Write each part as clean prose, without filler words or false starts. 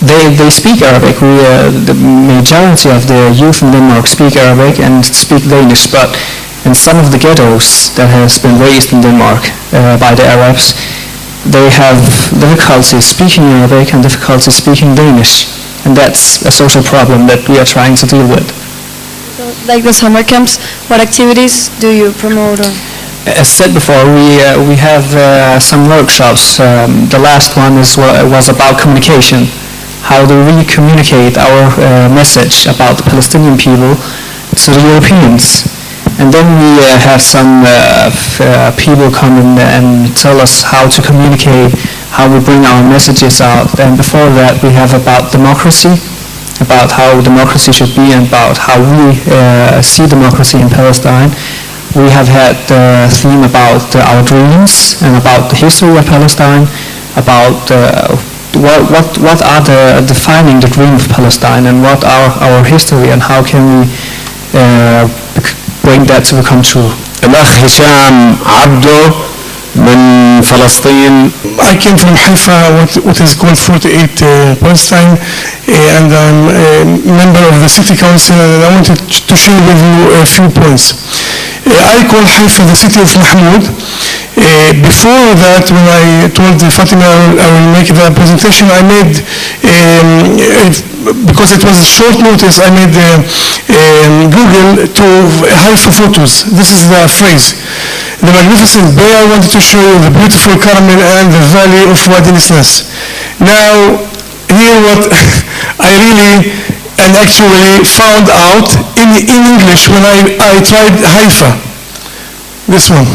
They speak Arabic. The majority of the youth in Denmark speak Arabic and speak Danish, but in some of the ghettos that has been raised in Denmark by the Arabs, they have difficulty speaking Arabic and difficulty speaking Danish, and that's a social problem that we are trying to deal with. So, like the summer camps, what activities do you promote? As said before, we have some workshops. The last one was about communication. How do we communicate our message about the Palestinian people to the Europeans? And then we have some people come in and tell us how to communicate, how we bring our messages out. And before that, we have about democracy, about how democracy should be, and about how we see democracy in Palestine. We have had the theme about our dreams and about the history of Palestine, about what are defining the dream of Palestine, and what are our history, and how can we bring that to become true. الأخ هشام عبده من فلسطين. I came from Haifa, what is called 48 Palestine, and I'm a member of the city council, and I wanted to share with you a few points. I call Haifa the city of Mahmoud. Before that, when I told Fatima I will make the presentation, I made, because it was a short notice, I made Google to Haifa photos. This is the phrase. The magnificent bay I wanted to show you, the beautiful Carmel and the valley of Wadi Nisnas. Now, here what I really and actually found out in English when I tried Haifa. This one.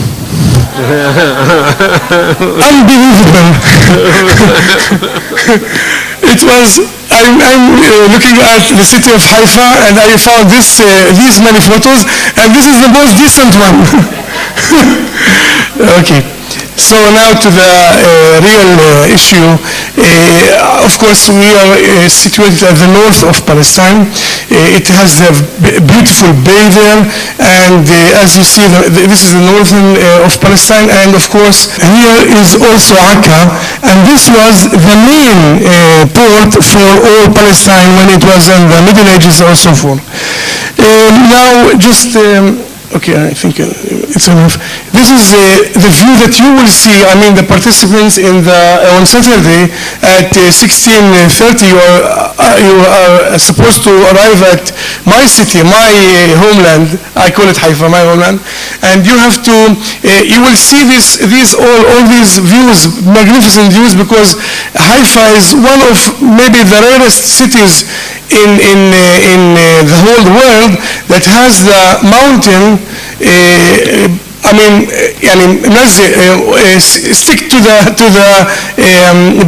Unbelievable. It was, I'm looking at the city of Haifa, and I found these many photos, and this is the most decent one. Okay. So now to the real issue. Of course, we are situated at the north of Palestine. It has a beautiful bay there, and as you see, this is the northern of Palestine, and of course, here is also Akka, and this was the main port for all Palestine when it was in the Middle Ages or so forth. Now, just okay, I think it's enough. This is the view that you will see. I mean, the participants on Saturday at 16:30. You are supposed to arrive at my city, my homeland. I call it Haifa, my homeland. And you have to. You will see all these views, magnificent views, because Haifa is one of maybe the rarest cities in the whole world that has the mountain. Stick to the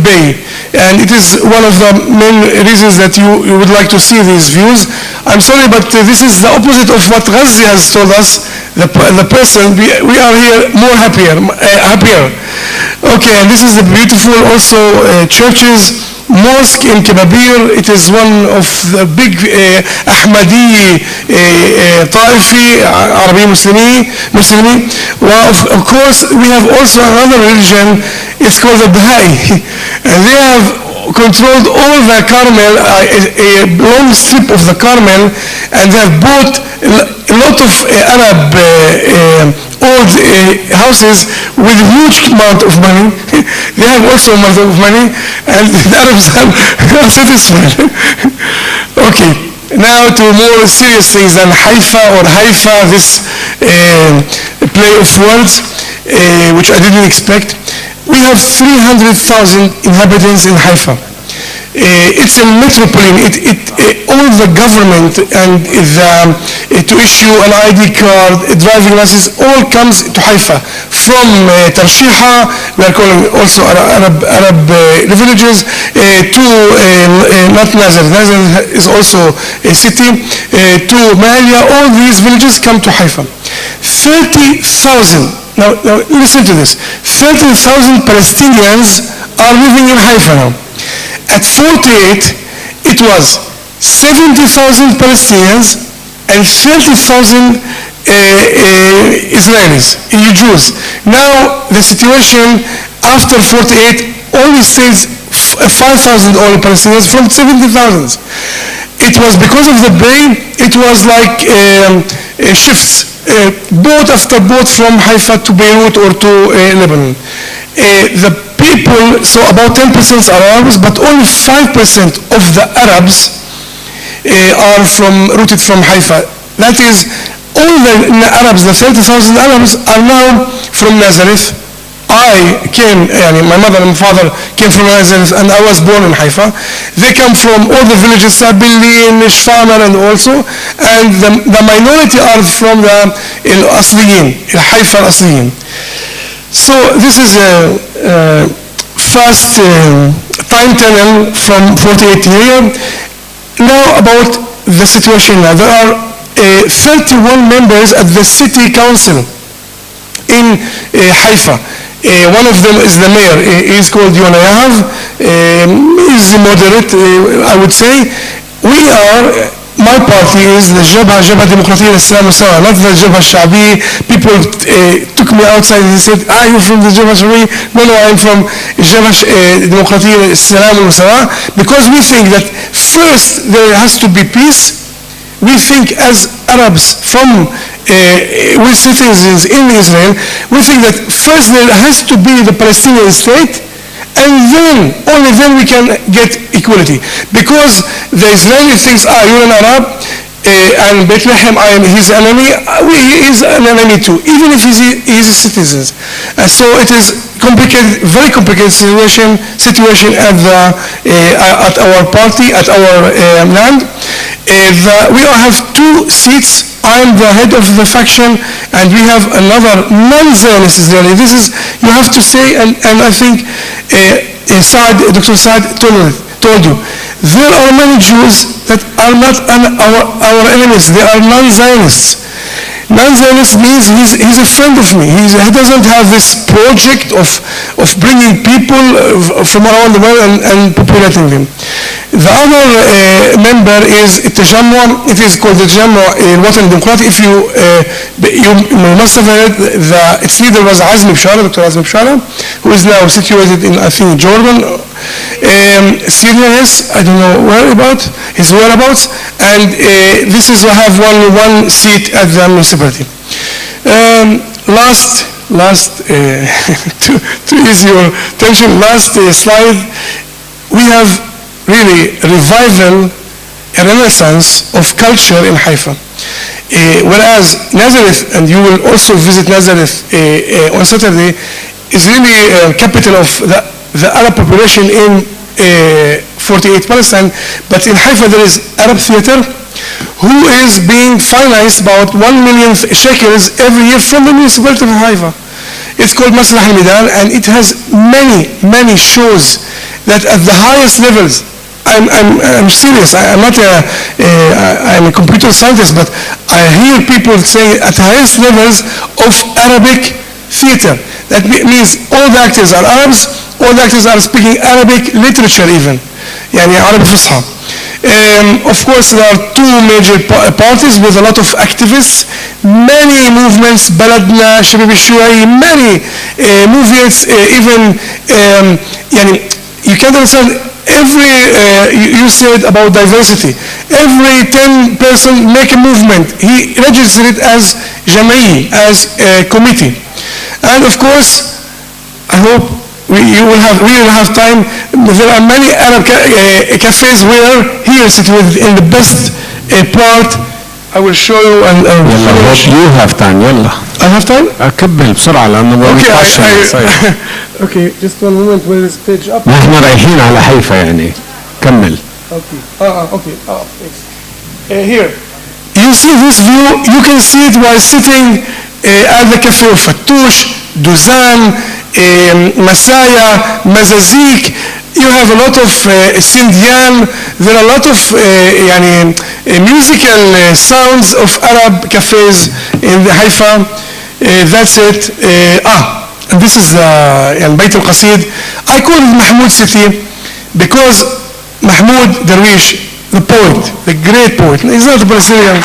bay, and it is one of the main reasons that you would like to see these views. I'm sorry, but this is the opposite of what Ghazi has told us. The person, we are here more happier. Okay, and this is the beautiful also churches. Mosque in Kebabir, it is one of the big Ahmadi, Taifi, Arabi Muslimi. Well, of course, we have also another religion, it's called the Baha'i. And they have controlled all the Carmel, a long strip of the Carmel, and they have bought a lot of Arab old houses with a huge amount of money. They have also a amount of money, and the Arabs are satisfied. Okay, now to more serious things than Haifa, this play of words, which I didn't expect. We have 300,000 inhabitants in Haifa. It's a metropolitan. All the government and to issue an ID card, a driving license, all comes to Haifa. From Tarshiha, we are calling also Arab villages, to not Nazar. Nazar is also a city. To Mahalia, all these villages come to Haifa. 30,000. Now listen to this. 30,000 Palestinians are living in Haifa now. At 48, it was 70,000 Palestinians and 30,000 Israelis, Jews. Now the situation after 48 only stays 5,000 only Palestinians from 70,000. It was because of the bay, it was like shifts, boat after boat from Haifa to Beirut or to Lebanon. The people, so about 10% are Arabs, but only 5% of the Arabs are rooted from Haifa. That is, all the Arabs, the 30,000 Arabs are now from Nazareth. My mother and father came from Nazareth, and I was born in Haifa. They come from all the villages, Sabilin, Shfamar, and also, and the minority are from the Asliyin, Haifa Asliyin. So this is a fast time tunnel from 48 years. Now about the situation now. There are 31 members at the city council in Haifa. One of them is the mayor. He's called Yona Yahav. He's moderate, I would say. My party is the Jabha Demokratiya al-Islam al-Sawa, not the Jabha Shabi. People took me outside and said, you're from the Jabha Shabi? No, I'm from Jabha Demokratiya al-Islam al-Sawa, because we think that first there has to be peace. We think as Arabs we're citizens in Israel, we think that first there has to be the Palestinian state, and then, only then we can get equality. Because the Israeli thinks, you're an Arab, and Bethlehem, I am his enemy, he is an enemy too, even if he's a citizen. So it is complicated, very complicated situation at our party, at our land. We have 2 seats. I'm the head of the faction, and we have another non-Zionist Israeli. This is, you have to say, and I think Dr. Saad told you, there are many Jews that are not our enemies. They are non-Zionists. Non-Zionist means he's a friend of me. He doesn't have this project of bringing people from around the world and populating them. The other member is التجمع. It is called the التجمع الوطني الديمقراطي. If you must have heard, its leader was Azmi Bshara, Dr. Azmi Bshara, who is now situated in, I think, Jordan, Syria, yes, I don't know his whereabouts, and this is I have one seat at the municipality. Last to ease your tension, last slide, we have really revival, a renaissance of culture in Haifa. Whereas Nazareth, and you will also visit Nazareth on Saturday, is really capital of the Arab population in 48 Palestine, but in Haifa there is Arab theater who is being financed about 1 million shekels every year from the municipality of Haifa. It's called Masrah al-Midan, and it has many shows that at the highest levels. I'm serious. I'm a computer scientist, but I hear people saying at the highest levels of Arabic theater. That means all the actors are Arabs, all the actors are speaking Arabic literature even, يعني عربي فصحى. Of course, there are 2 major parties with a lot of activists, many movements, Baladna, Shabab al-Shuai, many movements, even, you can understand. You said about diversity. Every 10 person make a movement. He registered it as Jam'i, as a committee. And of course, I hope we will have time. There are many Arab cafes where here situated in the best part. I will show you and you have time. يلا. I have time? أكمل بسرعة لأنه Okay, just one moment. Where is page up? نحن رايحين على حيفا يعني. كمل. Okay. Thanks. Here. You see this view? You can see it while sitting at the cafe of Fattoush, Duzan, Masaya, Mazazik. You have a lot of Sindian. There are a lot of musical sounds of Arab cafes in the Haifa. That's it. And this is Bayt al-Qasid. I call it Mahmoud City because Mahmoud Darwish, the poet, the great poet, he's not a Palestinian.